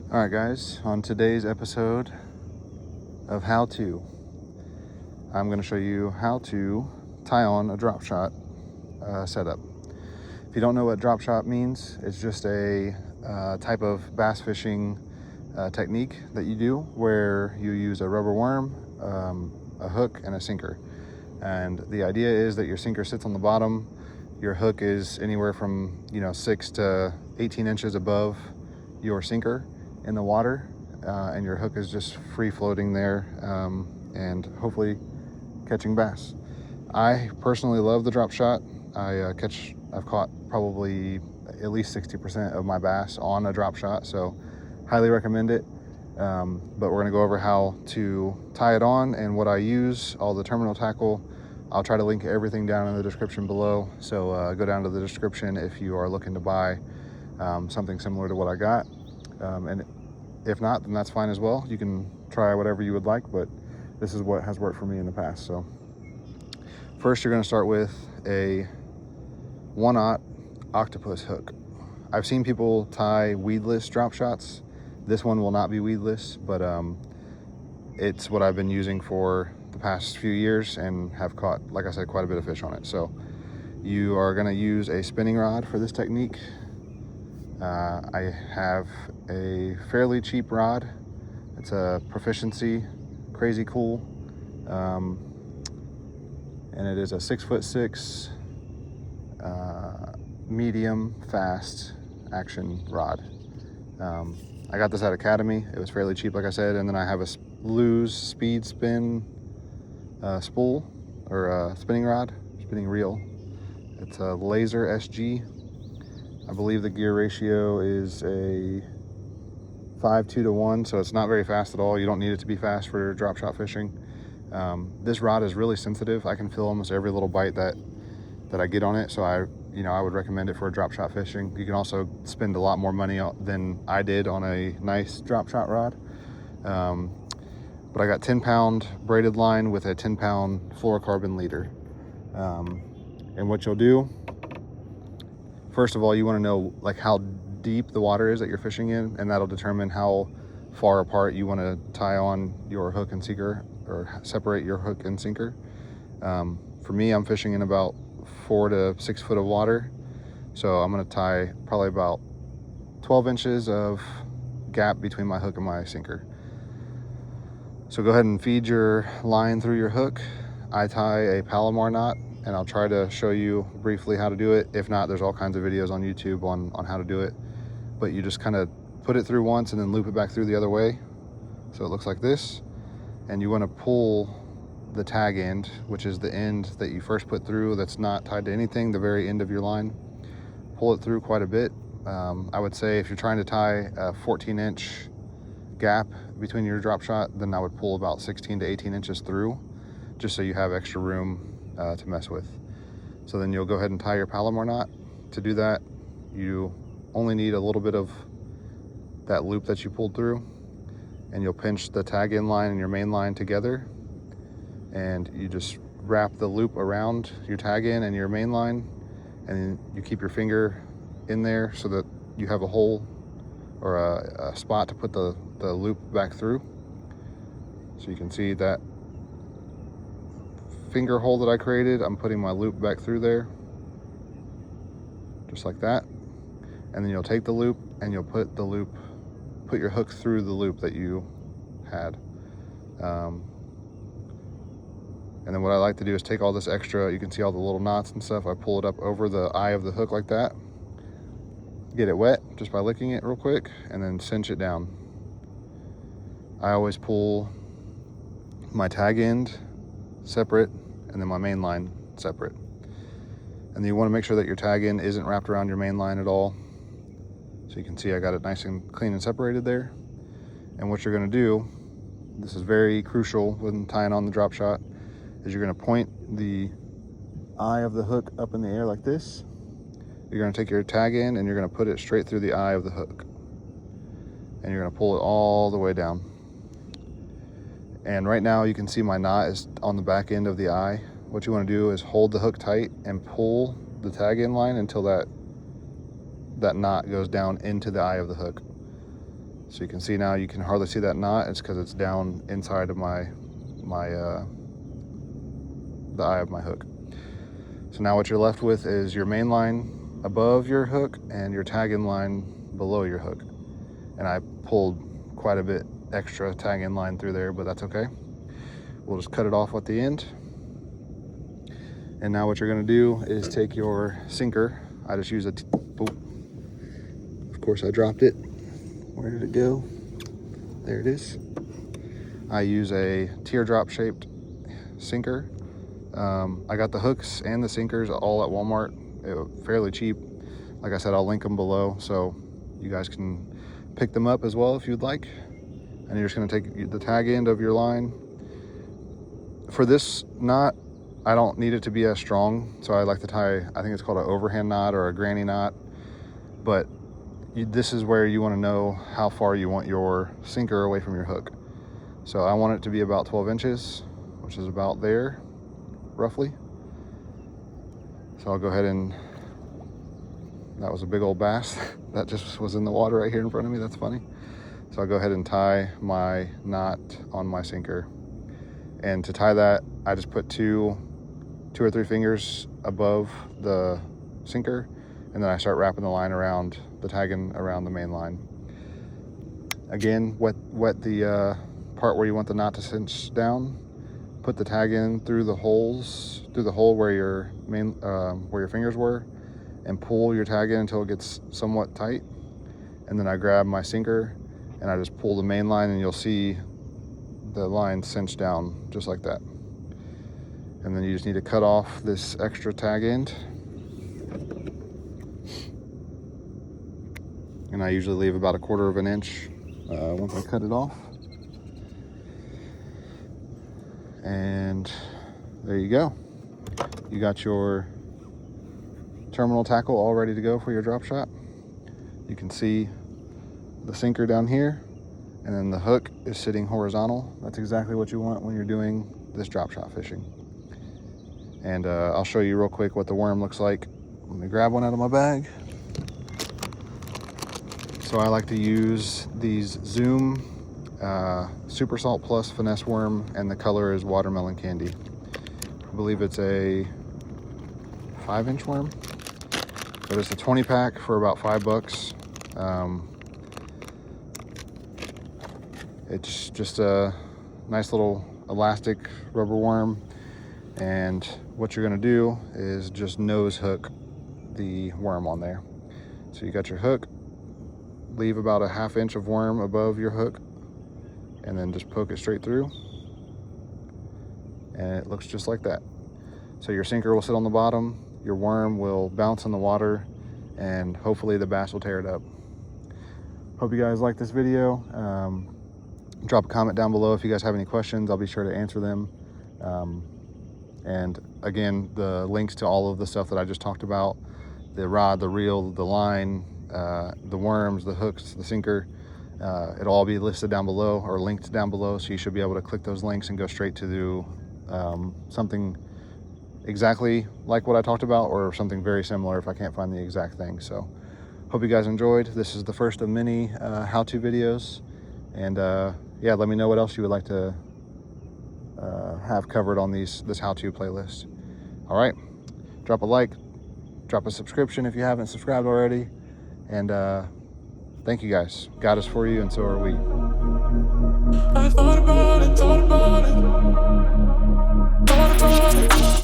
All right, guys, on today's episode of How To, I'm going to show you how to tie on a drop shot setup. If you don't know what drop shot means, it's just a type of bass fishing technique that you do where you use a rubber worm, a hook, and a sinker. And the idea is that your sinker sits on the bottom, your hook is anywhere from 6 to 18 inches above your sinker in the water, and your hook is just free floating there, and hopefully catching bass. I personally love the drop shot. I've caught probably at least 60% of my bass on a drop shot, so highly recommend it. But we're going to go over how to tie it on and what I use, all the terminal tackle. I'll try to link everything down in the description below, so go down to the description if you are looking to buy something similar to what I got. And if not, then that's fine as well. You can try whatever you would like, but this is what has worked for me in the past. So first, you're going to start with a 1/0 octopus hook. I've seen people tie weedless drop shots. This one will not be weedless, but it's what I've been using for the past few years and have caught, like I said, quite a bit of fish on it. So you are going to use a spinning rod for this technique. I have a fairly cheap rod. It's a Proficiency Crazy Cool, and it is a 6'6" medium fast action rod. I got this at Academy. It was fairly cheap, like I said, and then I have a Lew's Speed Spin spool, or spinning rod, spinning reel. It's a Laser SG. I believe the gear ratio is a 5:2 to 1, so it's not very fast at all. You don't need it to be fast for drop shot fishing. This rod is really sensitive. I can feel almost every little bite that I get on it, so I would recommend it for drop shot fishing. You can also spend a lot more money than I did on a nice drop shot rod. But I got 10-pound braided line with a 10-pound fluorocarbon leader. And what you'll do, first of all, you want to know like how deep the water is that you're fishing in, and that'll determine how far apart you want to tie on your hook and sinker, or separate your hook and sinker. For me, I'm fishing in about 4 to 6 foot of water, so I'm going to tie probably about 12 inches of gap between my hook and my sinker. So go ahead and feed your line through your hook. I tie a Palomar knot, and I'll try to show you briefly how to do it. If not, there's all kinds of videos on YouTube on how to do it. But you just kind of put it through once and then loop it back through the other way. So it looks like this. And you want to pull the tag end, which is the end that you first put through that's not tied to anything, the very end of your line. Pull it through quite a bit. I would say if you're trying to tie a 14-inch gap between your drop shot, then I would pull about 16 to 18 inches through, just so you have extra room to mess with. So then you'll go ahead and tie your Palomar knot. To do that, you only need a little bit of that loop that you pulled through, and you'll pinch the tag end line and your main line together, and you just wrap the loop around your tag end and your main line, and you keep your finger in there so that you have a hole or a spot to put the loop back through. So you can see that finger hole that I created, I'm putting my loop back through there, just like that. And then you'll take the loop and you'll put your hook through the loop that you had. And then what I like to do is take all this extra, you can see all the little knots and stuff, I pull it up over the eye of the hook like that, get it wet just by licking it real quick, and then cinch it down. I always pull my tag end separate and then my main line separate. And then you want to make sure that your tag end isn't wrapped around your main line at all. So you can see I got it nice and clean and separated there. And what you're going to do, this is very crucial when tying on the drop shot, is you're going to point the eye of the hook up in the air like this. You're going to take your tag end and you're going to put it straight through the eye of the hook, and you're going to pull it all the way down. And right now you can see my knot is on the back end of the eye. What you want to do is hold the hook tight and pull the tag end line until that knot goes down into the eye of the hook. So you can see now, you can hardly see that knot. It's because it's down inside of the eye of my hook. So now what you're left with is your main line above your hook and your tag-in line below your hook. And I pulled quite a bit extra tag-in line through there, but that's okay. We'll just cut it off at the end. And now what you're gonna do is take your sinker. I just use of course I dropped it. Where did it go? There it is. I use a teardrop shaped sinker. I got the hooks and the sinkers all at Walmart. They were fairly cheap. Like I said, I'll link them below so you guys can pick them up as well if you'd like. And you're just gonna take the tag end of your line. For this knot, I don't need it to be as strong, so I like to tie, I think it's called an overhand knot or a granny knot. But this is where you want to know how far you want your sinker away from your hook. So I want it to be about 12 inches, which is about there, roughly. So I'll go ahead and, that was a big old bass that just was in the water right here in front of me. That's funny. So I'll go ahead and tie my knot on my sinker. And to tie that, I just put two or three fingers above the sinker, and then I start wrapping the line around the tagging around the main line. Again, wet the part where you want the knot to cinch down. Put the tag in through the hole where your fingers were, and pull your tag in until it gets somewhat tight. And then I grab my sinker and I just pull the main line, and you'll see the line cinch down just like that. And then you just need to cut off this extra tag end. And I usually leave about 1/4 of an inch once I cut it off. And there you go. You got your terminal tackle all ready to go for your drop shot. You can see the sinker down here, and then the hook is sitting horizontal. That's exactly what you want when you're doing this drop shot fishing. And I'll show you real quick what the worm looks like. Let me grab one out of my bag. So I like to use these Zoom Super Salt Plus Finesse Worm, and the color is Watermelon Candy. I believe it's a 5-inch worm, but it's a 20 pack for about $5. It's just a nice little elastic rubber worm, and what you're gonna do is just nose hook the worm on there. So you got your hook, leave about a 1/2 inch of worm above your hook, and then just poke it straight through, and it looks just like that. So your sinker will sit on the bottom, your worm will bounce in the water, and hopefully the bass will tear it up. Hope you guys like this video. Drop a comment down below if you guys have any questions. I'll be sure to answer them. And again, the links to all of the stuff that I just talked about, the rod, the reel, the line, the worms, the hooks, the sinker, it'll all be listed down below or linked down below. So you should be able to click those links and go straight to something exactly like what I talked about, or something very similar if I can't find the exact thing. So hope you guys enjoyed. This is the first of many how-to videos. And yeah, let me know what else you would like to have covered on this how-to playlist. All right, drop a like, drop a subscription if you haven't subscribed already. And thank you guys. God is for you, and so are we. I thought about it.